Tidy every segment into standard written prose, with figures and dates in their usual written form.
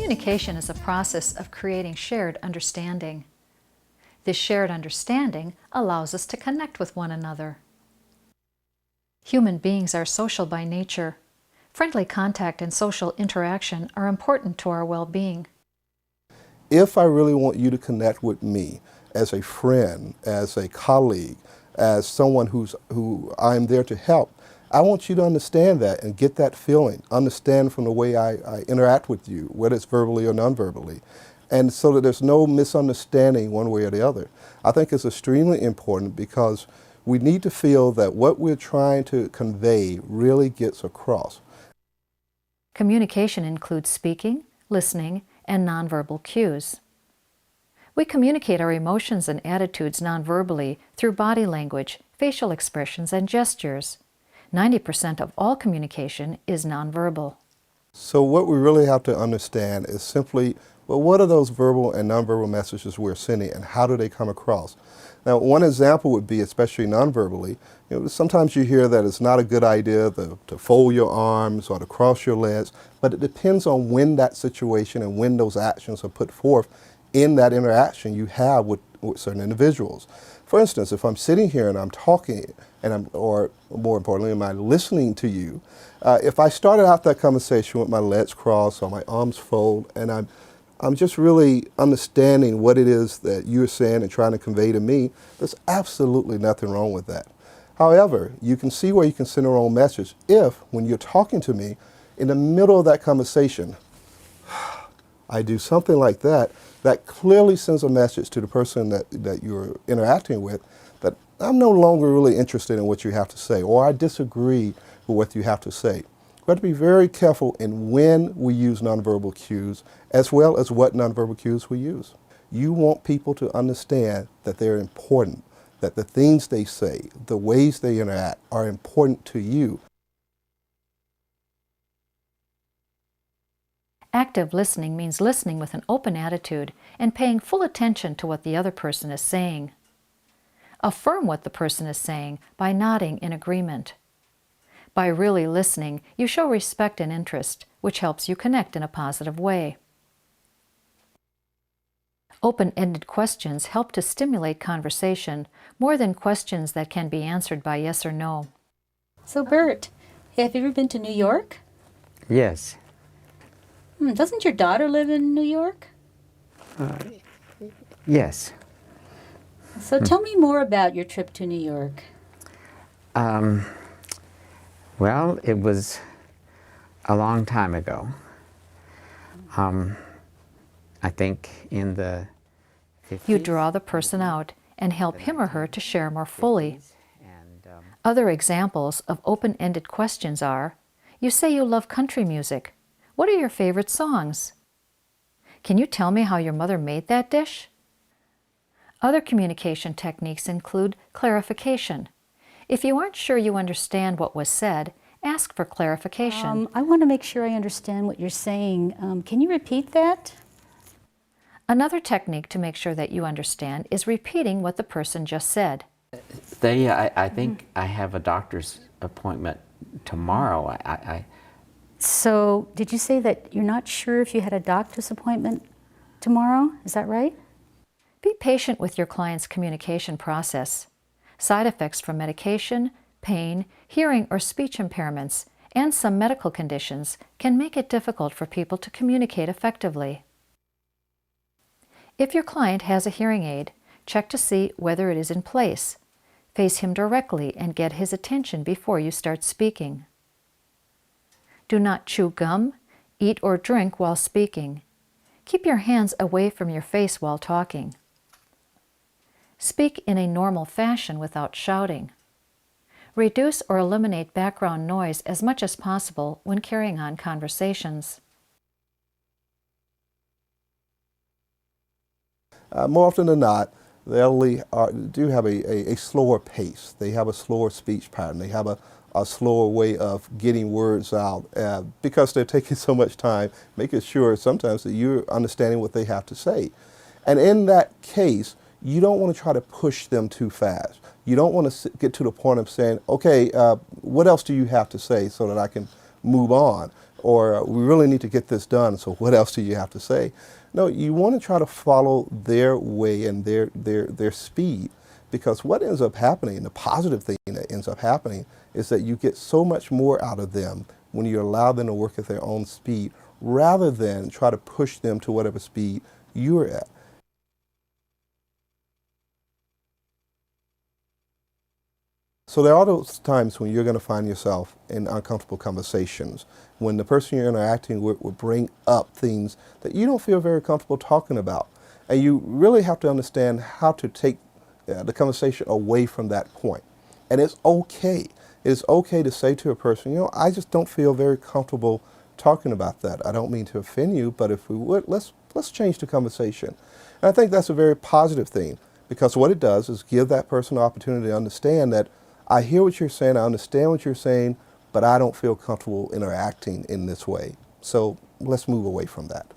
Communication is a process of creating shared understanding. This shared understanding allows us to connect with one another. Human beings are social by nature. Friendly contact and social interaction are important to our well-being. If I really want you to connect with me as a friend, as a colleague, as someone who I'm there to help, I want you to understand that and get that feeling, understand from the way I interact with you, whether it's verbally or non-verbally, and so that there's no misunderstanding one way or the other. I think it's extremely important because we need to feel that what we're trying to convey really gets across. Communication includes speaking, listening, and nonverbal cues. We communicate our emotions and attitudes nonverbally through body language, facial expressions, and gestures. 90% of all communication is nonverbal. So what we really have to understand is simply, well, what are those verbal and nonverbal messages we're sending and how do they come across? Now, one example would be, especially nonverbally, sometimes you hear that it's not a good idea to fold your arms or to cross your legs, but it depends on when that situation and when those actions are put forth in that interaction you have with certain individuals. For instance, if I'm sitting here and I'm talking, or more importantly, am I listening to you, if I started out that conversation with my legs crossed or my arms folded, and I'm just really understanding what it is that you're saying and trying to convey to me, there's absolutely nothing wrong with that. However, you can see where you can send a wrong message if, when you're talking to me, in the middle of that conversation, I do something like that, that clearly sends a message to the person that you're interacting with that I'm no longer really interested in what you have to say, or I disagree with what you have to say. We have to be very careful in when we use nonverbal cues, as well as what nonverbal cues we use. You want people to understand that they're important, that the things they say, the ways they interact are important to you. Active listening means listening with an open attitude and paying full attention to what the other person is saying. Affirm what the person is saying by nodding in agreement. By really listening, you show respect and interest, which helps you connect in a positive way. Open-ended questions help to stimulate conversation more than questions that can be answered by yes or no. So Bert, have you ever been to New York? Yes. Doesn't your daughter live in New York? Yes. So tell me more about your trip to New York. Well, it was a long time ago. I think in the 50s. You draw the person out and help him or her to share more fully. Other examples of open-ended questions are, you say you love country music. What are your favorite songs? Can you tell me how your mother made that dish? Other communication techniques include clarification. If you aren't sure you understand what was said, ask for clarification. I want to make sure I understand what you're saying. Can you repeat that? Another technique to make sure that you understand is repeating what the person just said. Thea, I think I have a doctor's appointment tomorrow. So, did you say that you're not sure if you had a doctor's appointment tomorrow? Is that right? Be patient with your client's communication process. Side effects from medication, pain, hearing or speech impairments, and some medical conditions can make it difficult for people to communicate effectively. If your client has a hearing aid, check to see whether it is in place. Face him directly and get his attention before you start speaking. Do not chew gum, eat or drink while speaking. Keep your hands away from your face while talking. Speak in a normal fashion without shouting. Reduce or eliminate background noise as much as possible when carrying on conversations. More often than not, the elderly do have a slower pace. They have a slower speech pattern. They have a slower way of getting words out because they're taking so much time, making sure sometimes that you're understanding what they have to say. And in that case, you don't want to try to push them too fast. You don't want to get to the point of saying, okay, what else do you have to say so that I can move on? or we really need to get this done, so what else do you have to say? No, you want to try to follow their way and their speed, because what ends up happening, the positive thing that ends up happening, is that you get so much more out of them when you allow them to work at their own speed rather than try to push them to whatever speed you're at. So there are those times when you're going to find yourself in uncomfortable conversations, when the person you're interacting with will bring up things that you don't feel very comfortable talking about. And you really have to understand how to take the conversation away from that point. And it's okay. It's okay to say to a person, you know, I just don't feel very comfortable talking about that. I don't mean to offend you, but if we would, let's change the conversation. And I think that's a very positive thing, because what it does is give that person the opportunity to understand that I hear what you're saying, I understand what you're saying, but I don't feel comfortable interacting in this way. So let's move away from that.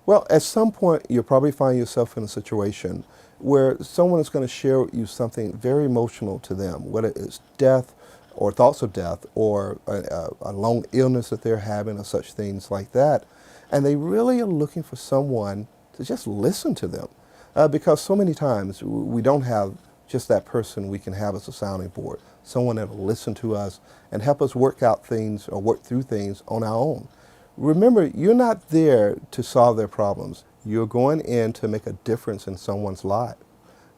Well, at some point, you'll probably find yourself in a situation where someone is going to share with you something very emotional to them, whether it's death or thoughts of death or a long illness that they're having or such things like that. And they really are looking for someone to just listen to them. Because so many times we don't have just that person we can have as a sounding board, someone that will listen to us and help us work out things or work through things on our own. Remember, you're not there to solve their problems. You're going in to make a difference in someone's life.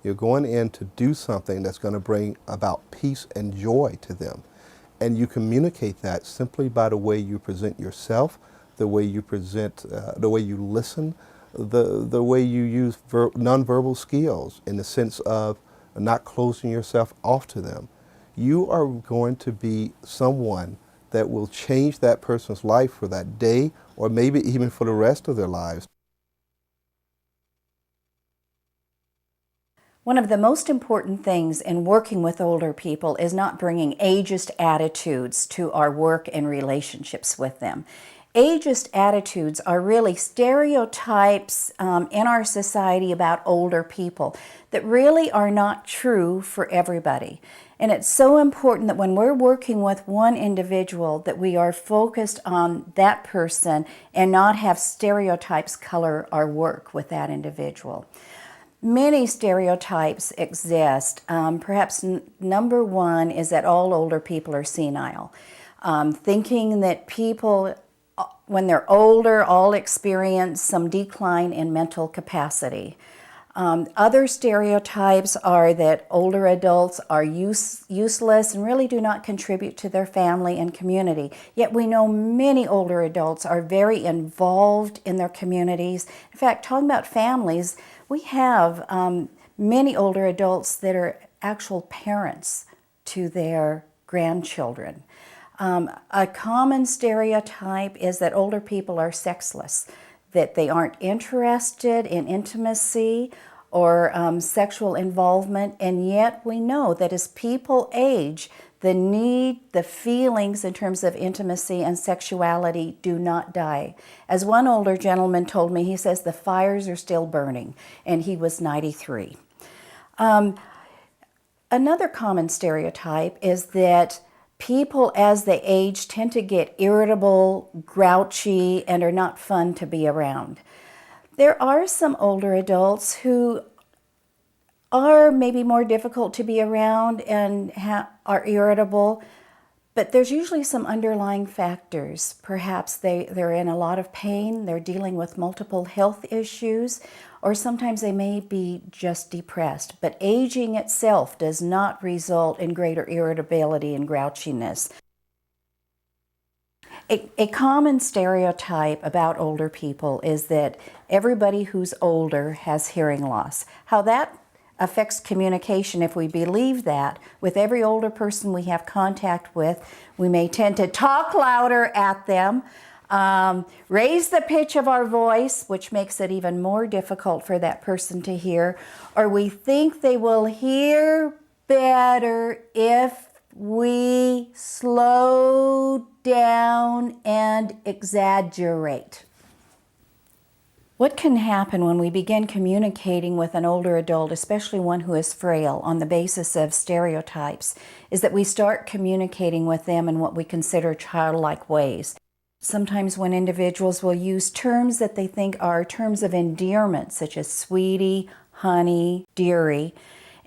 You're going in to do something that's going to bring about peace and joy to them. And you communicate that simply by the way you present yourself, the way you present, the way you listen, the way you use nonverbal skills in the sense of not closing yourself off to them. You are going to be someone that will change that person's life for that day or maybe even for the rest of their lives. One of the most important things in working with older people is not bringing ageist attitudes to our work and relationships with them. Ageist attitudes are really stereotypes in our society about older people that really are not true for everybody. And it's so important that when we're working with one individual that we are focused on that person and not have stereotypes color our work with that individual. Many stereotypes exist. Perhaps number one is that all older people are senile. Thinking that people, when they're older, all experience some decline in mental capacity. Other stereotypes are that older adults are useless and really do not contribute to their family and community. Yet we know many older adults are very involved in their communities. In fact, talking about families, we have many older adults that are actual parents to their grandchildren. A common stereotype is that older people are sexless, that they aren't interested in intimacy or sexual involvement, and yet we know that as people age, the need, the feelings in terms of intimacy and sexuality do not die. As one older gentleman told me, he says the fires are still burning, and he was 93. Another common stereotype is that people as they age tend to get irritable, grouchy, and are not fun to be around. There are some older adults who are maybe more difficult to be around and are irritable, but there's usually some underlying factors. Perhaps they're in a lot of pain, they're dealing with multiple health issues, or sometimes they may be just depressed. But aging itself does not result in greater irritability and grouchiness. A common stereotype about older people is that everybody who's older has hearing loss. How that affects communication, if we believe that, with every older person we have contact with, we may tend to talk louder at them, raise the pitch of our voice, which makes it even more difficult for that person to hear, or we think they will hear better if we slow down and exaggerate. What can happen when we begin communicating with an older adult, especially one who is frail, on the basis of stereotypes, is that we start communicating with them in what we consider childlike ways. Sometimes when individuals will use terms that they think are terms of endearment, such as sweetie, honey, dearie,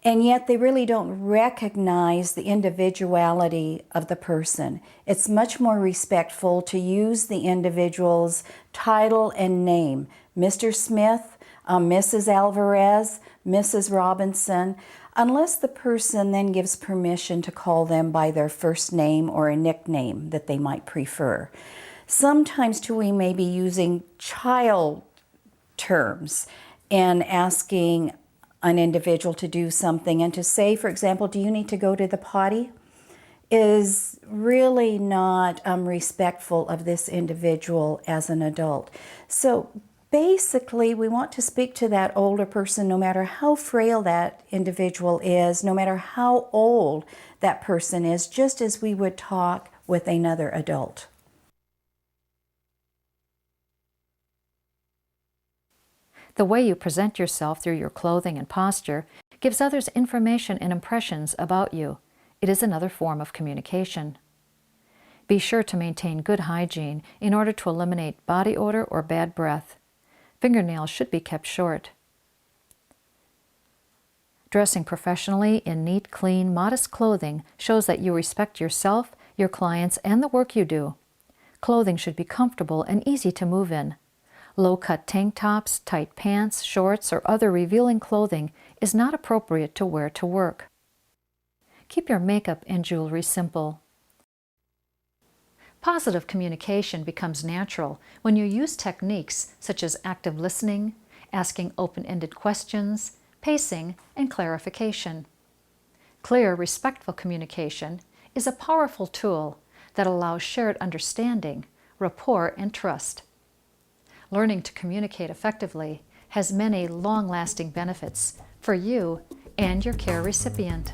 and yet they really don't recognize the individuality of the person. It's much more respectful to use the individual's title and name. Mr. Smith, Mrs. Alvarez, Mrs. Robinson, unless the person then gives permission to call them by their first name or a nickname that they might prefer. Sometimes too we may be using child terms and asking an individual to do something, and to say, for example, do you need to go to the potty, is really not respectful of this individual as an adult. So basically, we want to speak to that older person no matter how frail that individual is, no matter how old that person is, just as we would talk with another adult. The way you present yourself through your clothing and posture gives others information and impressions about you. It is another form of communication. Be sure to maintain good hygiene in order to eliminate body odor or bad breath. Fingernails should be kept short. Dressing professionally in neat, clean, modest clothing shows that you respect yourself, your clients, and the work you do. Clothing should be comfortable and easy to move in. Low-cut tank tops, tight pants, shorts, or other revealing clothing is not appropriate to wear to work. Keep your makeup and jewelry simple. Positive communication becomes natural when you use techniques such as active listening, asking open-ended questions, pacing, and clarification. Clear, respectful communication is a powerful tool that allows shared understanding, rapport, and trust. Learning to communicate effectively has many long-lasting benefits for you and your care recipient.